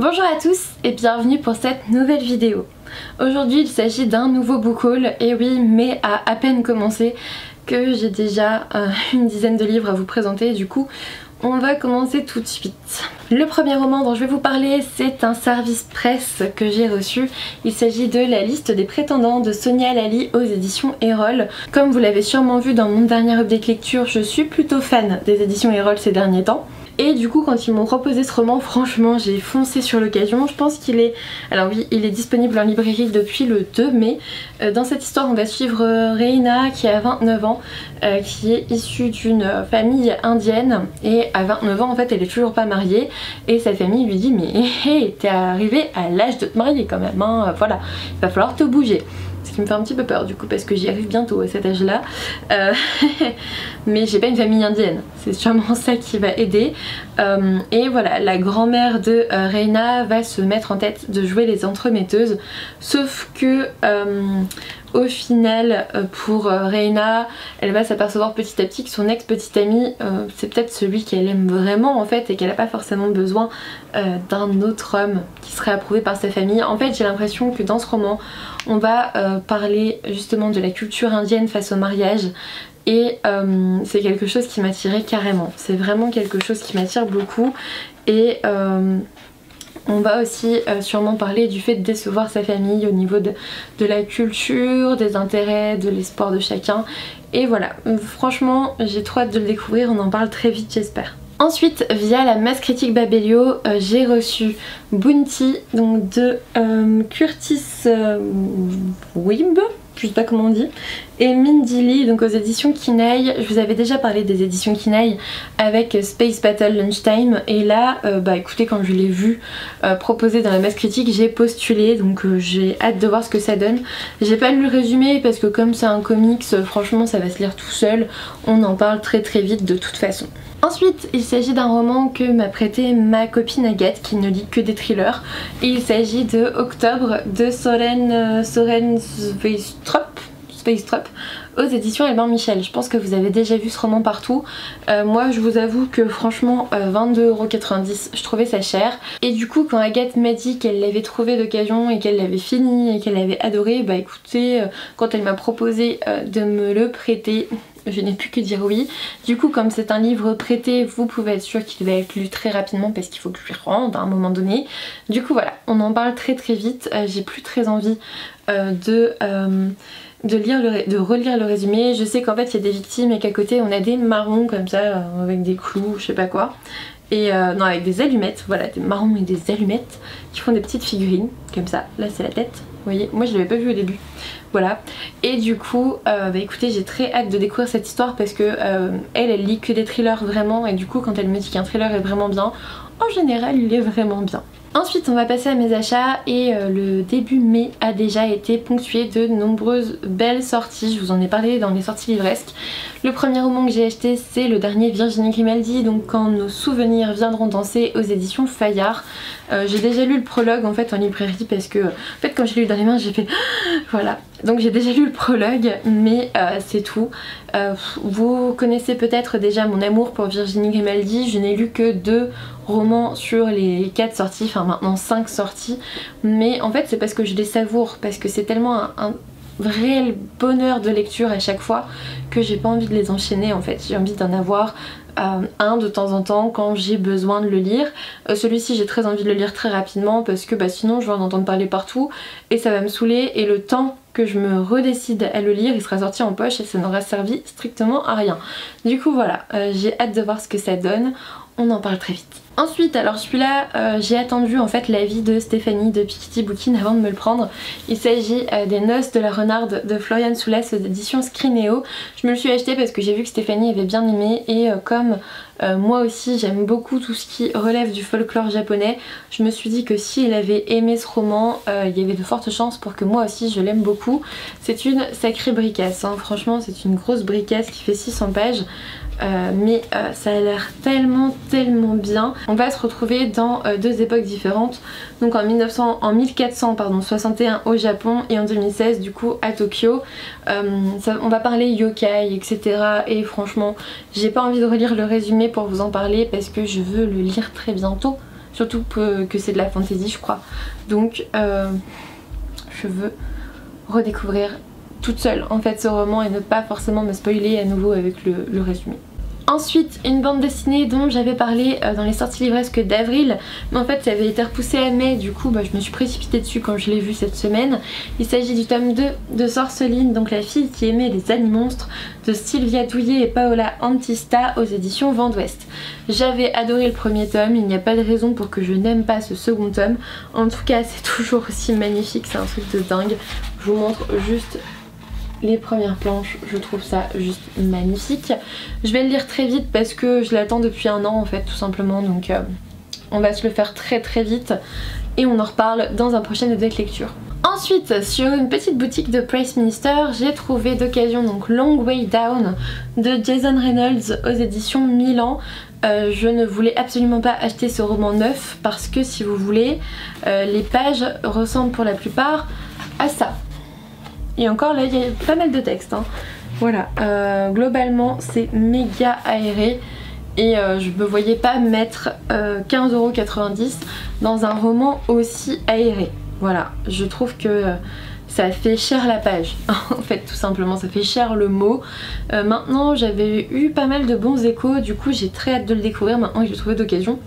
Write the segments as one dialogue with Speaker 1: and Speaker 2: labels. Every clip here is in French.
Speaker 1: Bonjour à tous et bienvenue pour cette nouvelle vidéo. Aujourd'hui il s'agit d'un nouveau book haul, et oui, mais à peine commencé que j'ai déjà une dizaine de livres à vous présenter. Du coup on va commencer tout de suite. Le premier roman dont je vais vous parler, c'est un service presse que j'ai reçu. Il s'agit de La liste des prétendants de Sonia Lali aux éditions Erol. Comme vous l'avez sûrement vu dans mon dernier update lecture, je suis plutôt fan des éditions Erol ces derniers temps. Et du coup quand ils m'ont proposé ce roman, franchement j'ai foncé sur l'occasion. Je pense qu'il est... Alors oui, il est disponible en librairie depuis le 2 mai. Dans cette histoire on va suivre Reina qui a 29 ans, qui est issue d'une famille indienne. Et à 29 ans en fait elle est toujours pas mariée. Et sa famille lui dit mais hé, t'es arrivée à l'âge de te marier quand même, hein, voilà, il va falloir te bouger. Ce qui me fait un petit peu peur du coup parce que j'y arrive bientôt à cet âge là. Mais j'ai pas une famille indienne, c'est sûrement ça qui va aider. Et voilà, la grand-mère de Reina va se mettre en tête de jouer les entremetteuses. Sauf que au final pour Reina, elle va s'apercevoir petit à petit que son ex-petit ami c'est peut-être celui qu'elle aime vraiment en fait, et qu'elle n'a pas forcément besoin d'un autre homme qui serait approuvé par sa famille. En fait j'ai l'impression que dans ce roman on va parler justement de la culture indienne face au mariage. Et c'est quelque chose qui m'attirait carrément. C'est vraiment quelque chose qui m'attire beaucoup. Et on va aussi sûrement parler du fait de décevoir sa famille au niveau de la culture, des intérêts, de l'espoir de chacun. Et voilà, franchement j'ai trop hâte de le découvrir, on en parle très vite j'espère. Ensuite, via la masse critique Babelio, j'ai reçu Bounty, donc de Curtis Wimb, je sais pas comment on dit, et Mindy Lee, donc aux éditions Kinaï. Je vous avais déjà parlé des éditions Kinaï avec Space Battle Lunchtime, et là, bah écoutez, quand je l'ai vu proposé dans la masse critique, j'ai postulé, donc j'ai hâte de voir ce que ça donne. J'ai pas lu le résumé parce que comme c'est un comics, franchement ça va se lire tout seul, on en parle très vite de toute façon. Ensuite, il s'agit d'un roman que m'a prêté ma copine Agathe qui ne lit que des thrillers, et il s'agit de Octobre de Soren Sveistrup aux éditions Albin Michel. Je pense que vous avez déjà vu ce roman partout. Moi je vous avoue que franchement 22,90 €, je trouvais ça cher. Et du coup quand Agathe m'a dit qu'elle l'avait trouvé d'occasion et qu'elle l'avait fini et qu'elle l'avait adoré, bah écoutez, quand elle m'a proposé de me le prêter, je n'ai pu que dire oui. Du coup comme c'est un livre prêté, vous pouvez être sûr qu'il va être lu très rapidement parce qu'il faut que je lui rende à un moment donné. Du coup voilà, on en parle très vite. J'ai plus très envie de relire le résumé. Je sais qu'en fait il y a des victimes et qu'à côté on a des marrons comme ça avec des clous, je sais pas quoi. Et non, avec des allumettes, voilà, des marrons et des allumettes qui font des petites figurines comme ça. Là c'est la tête, vous voyez, moi je l'avais pas vu au début. Voilà, et du coup bah écoutez, j'ai très hâte de découvrir cette histoire parce que elle lit que des thrillers vraiment, et du coup quand elle me dit qu'un thriller est vraiment bien, en général il est vraiment bien. Ensuite on va passer à mes achats, et le début mai a déjà été ponctué de nombreuses belles sorties. Je vous en ai parlé dans les sorties livresques. Le premier roman que j'ai acheté c'est le dernier Virginie Grimaldi, donc Quand nos souvenirs viendront danser aux éditions Fayard. J'ai déjà lu le prologue en fait en librairie parce que en fait quand je l'ai lu dans les mains j'ai fait voilà. Donc j'ai déjà lu le prologue, mais c'est tout. Vous connaissez peut-être déjà mon amour pour Virginie Grimaldi. Je n'ai lu que 2 romans sur les 4 sorties, enfin maintenant 5 sorties. Mais en fait c'est parce que je les savoure, parce que c'est tellement un réel bonheur de lecture à chaque fois que j'ai pas envie de les enchaîner en fait. J'ai envie d'en avoir un de temps en temps quand j'ai besoin de le lire. Celui-ci j'ai très envie de le lire très rapidement parce que bah, sinon je vais en entendre parler partout et ça va me saouler, et le temps que je me redécide à le lire il sera sorti en poche et ça n'aura servi strictement à rien. Du coup voilà, j'ai hâte de voir ce que ça donne, on en parle très vite. Ensuite, alors celui-là, j'ai attendu en fait l'avis de Stéphanie de Piketty Bookin avant de me le prendre. Il s'agit des Noces de la Renarde de Florian Soulas aux éditions Scrineo. Je me le suis acheté parce que j'ai vu que Stéphanie avait bien aimé, et comme moi aussi j'aime beaucoup tout ce qui relève du folklore japonais, je me suis dit que si elle avait aimé ce roman, il y avait de fortes chances pour que moi aussi je l'aime beaucoup. C'est une sacrée bricasse, hein. Franchement c'est une grosse bricasse qui fait 600 pages. Mais ça a l'air tellement bien. On va se retrouver dans 2 époques différentes, donc en 1461 au Japon et en 2016 du coup à Tokyo. On va parler yokai etc, et franchement j'ai pas envie de relire le résumé pour vous en parler parce que je veux le lire très bientôt surtout que c'est de la fantasy je crois. Donc je veux redécouvrir toute seule en fait ce roman et ne pas forcément me spoiler à nouveau avec le résumé. Ensuite, une bande dessinée dont j'avais parlé dans les sorties livresques d'avril, mais en fait ça avait été repoussé à mai, du coup je me suis précipitée dessus quand je l'ai vu cette semaine. Il s'agit du tome 2 de Sorceline, donc la fille qui aimait les animonstres, de Sylvia Douillet et Paola Antista aux éditions Vent d'Ouest. J'avais adoré le premier tome, il n'y a pas de raison pour que je n'aime pas ce second tome. En tout cas c'est toujours aussi magnifique, c'est un truc de dingue. Je vous montre juste les premières planches, je trouve ça juste magnifique. Je vais le lire très vite parce que je l'attends depuis un an en fait tout simplement, donc on va se le faire très vite et on en reparle dans un prochain update lecture. Ensuite, sur une petite boutique de Price Minister, j'ai trouvé d'occasion donc Long Way Down de Jason Reynolds aux éditions Milan. Je ne voulais absolument pas acheter ce roman neuf parce que si vous voulez, les pages ressemblent pour la plupart à ça. Et encore là il y a pas mal de texte hein. Voilà, globalement c'est méga aéré et je me voyais pas mettre 15,90€ dans un roman aussi aéré. Voilà, je trouve que ça fait cher la page en fait tout simplement, ça fait cher le mot. Maintenant j'avais eu pas mal de bons échos, du coup j'ai très hâte de le découvrir maintenant que j'ai trouvé d'occasion.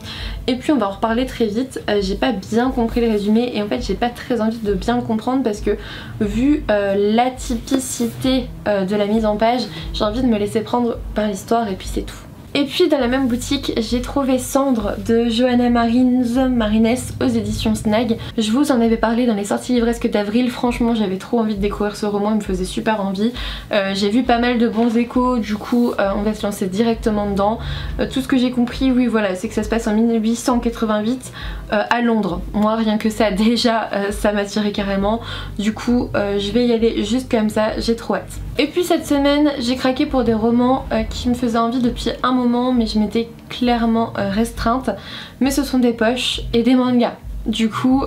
Speaker 1: Et puis on va en reparler très vite, j'ai pas bien compris le résumé et en fait j'ai pas très envie de bien le comprendre parce que vu l'atypicité de la mise en page, j'ai envie de me laisser prendre par l'histoire et puis c'est tout. Et puis dans la même boutique j'ai trouvé Cendre de Johanna Marines aux éditions Snag. Je vous en avais parlé dans les sorties livresques d'avril, franchement j'avais trop envie de découvrir ce roman, il me faisait super envie. J'ai vu pas mal de bons échos, du coup on va se lancer directement dedans. Tout ce que j'ai compris, oui voilà, c'est que ça se passe en 1888 à Londres. Moi rien que ça déjà ça m'attirait carrément, du coup je vais y aller juste comme ça, j'ai trop hâte. Et puis cette semaine j'ai craqué pour des romans qui me faisaient envie depuis un moment mais je m'étais clairement restreinte, mais ce sont des poches et des mangas, du coup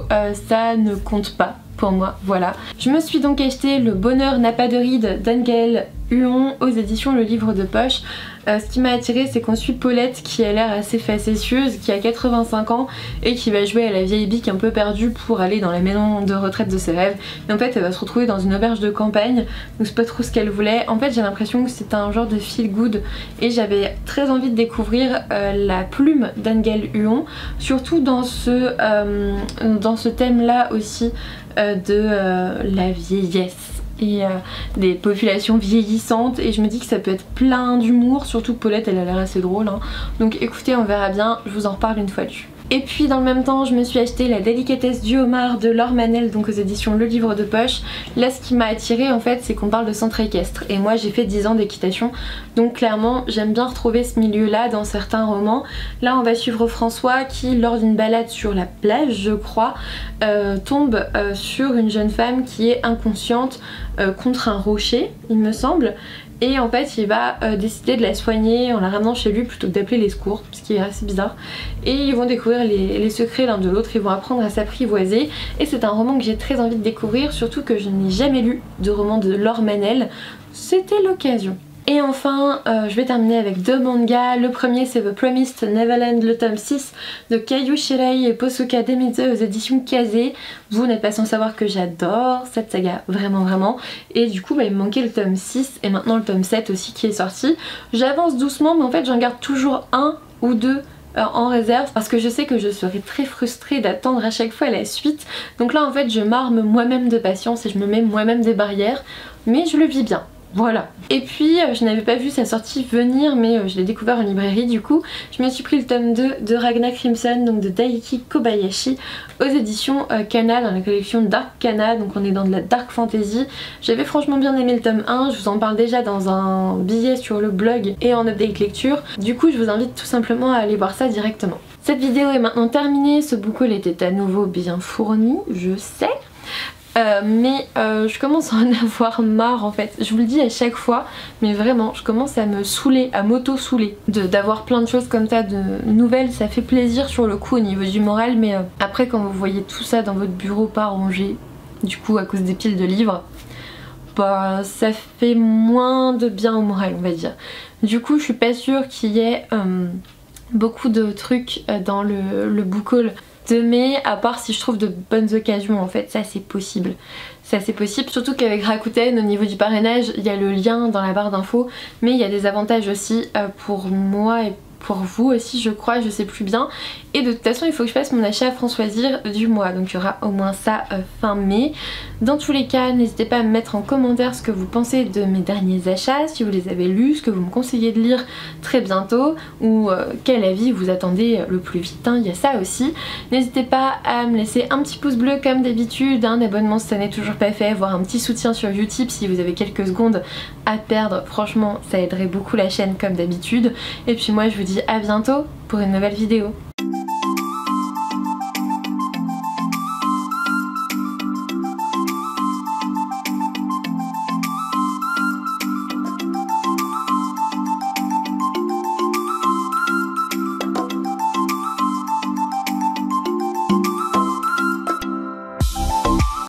Speaker 1: ça ne compte pas pour moi, voilà. Je me suis donc acheté Le bonheur n'a pas de rides d'Anne-Gaëlle Huon aux éditions Le Livre de Poche. Ce qui m'a attiré c'est qu'on suit Paulette qui a l'air assez facétieuse, qui a 85 ans et qui va jouer à la vieille bique un peu perdue pour aller dans la maison de retraite de ses rêves. Et en fait elle va se retrouver dans une auberge de campagne, donc c'est pas trop ce qu'elle voulait. En fait j'ai l'impression que c'est un genre de feel good et j'avais très envie de découvrir la plume d'Anne-Gaëlle Huon, surtout dans ce thème là aussi de la vieillesse et des populations vieillissantes, et je me dis que ça peut être plein d'humour, surtout que Paulette elle a l'air assez drôle hein. Donc écoutez, on verra bien, je vous en reparle une fois lu. Et puis dans le même temps je me suis acheté La délicatesse du homard de Laure Manel, donc aux éditions Le Livre de Poche. Là ce qui m'a attiré en fait c'est qu'on parle de centre équestre et moi j'ai fait 10 ans d'équitation, donc clairement j'aime bien retrouver ce milieu là dans certains romans. Là on va suivre François qui lors d'une balade sur la plage je crois tombe sur une jeune femme qui est inconsciente contre un rocher il me semble. Et en fait il va décider de la soigner en la ramenant chez lui plutôt que d'appeler les secours, ce qui est assez bizarre. Et ils vont découvrir les secrets l'un de l'autre, ils vont apprendre à s'apprivoiser. Et c'est un roman que j'ai très envie de découvrir, surtout que je n'ai jamais lu de roman de Laure Manel. C'était l'occasion. Et enfin je vais terminer avec deux mangas. Le premier c'est The Promised Neverland, le tome 6 de Kayu Shirai et Posuka Demize aux éditions Kazé. Vous n'êtes pas sans savoir que j'adore cette saga, vraiment. Et du coup il me manquait le tome 6 et maintenant le tome 7 aussi qui est sorti. J'avance doucement mais en fait j'en garde toujours un ou deux en réserve parce que je sais que je serai très frustrée d'attendre à chaque fois la suite. Donc là en fait je m'arme moi-même de patience et je me mets moi-même des barrières, mais je le vis bien. Voilà. Et puis je n'avais pas vu sa sortie venir mais je l'ai découvert en librairie, du coup je me suis pris le tome 2 de Ragna Crimson, donc de Daiki Kobayashi aux éditions Kana dans la collection Dark Kana, donc on est dans de la dark fantasy. J'avais franchement bien aimé le tome 1, je vous en parle déjà dans un billet sur le blog et en update lecture, du coup je vous invite tout simplement à aller voir ça directement. Cette vidéo est maintenant terminée, ce book haul était à nouveau bien fourni, je sais. Mais je commence à en avoir marre en fait, je vous le dis à chaque fois, mais vraiment je commence à me saouler, à m'auto-saouler d'avoir plein de choses comme ça, de nouvelles. Ça fait plaisir sur le coup au niveau du moral, mais après quand vous voyez tout ça dans votre bureau pas rangé, du coup à cause des piles de livres, bah ça fait moins de bien au moral on va dire. Du coup je suis pas sûre qu'il y ait beaucoup de trucs dans le book haul de mai, à part si je trouve de bonnes occasions en fait, ça c'est possible. Ça c'est possible, surtout qu'avec Rakuten au niveau du parrainage il y a le lien dans la barre d'infos, mais il y a des avantages aussi pour moi et pour vous aussi je crois, je sais plus bien. Et de toute façon il faut que je fasse mon achat Françoisir du mois, donc il y aura au moins ça fin mai. Dans tous les cas n'hésitez pas à me mettre en commentaire ce que vous pensez de mes derniers achats, si vous les avez lus, ce que vous me conseillez de lire très bientôt, ou quel avis vous attendez le plus vite, hein, il y a ça aussi. N'hésitez pas à me laisser un petit pouce bleu comme d'habitude, un abonnement si ça n'est toujours pas fait, voire un petit soutien sur Utip si vous avez quelques secondes à perdre, franchement ça aiderait beaucoup la chaîne comme d'habitude. Et puis moi je vous dis à bientôt pour une nouvelle vidéo.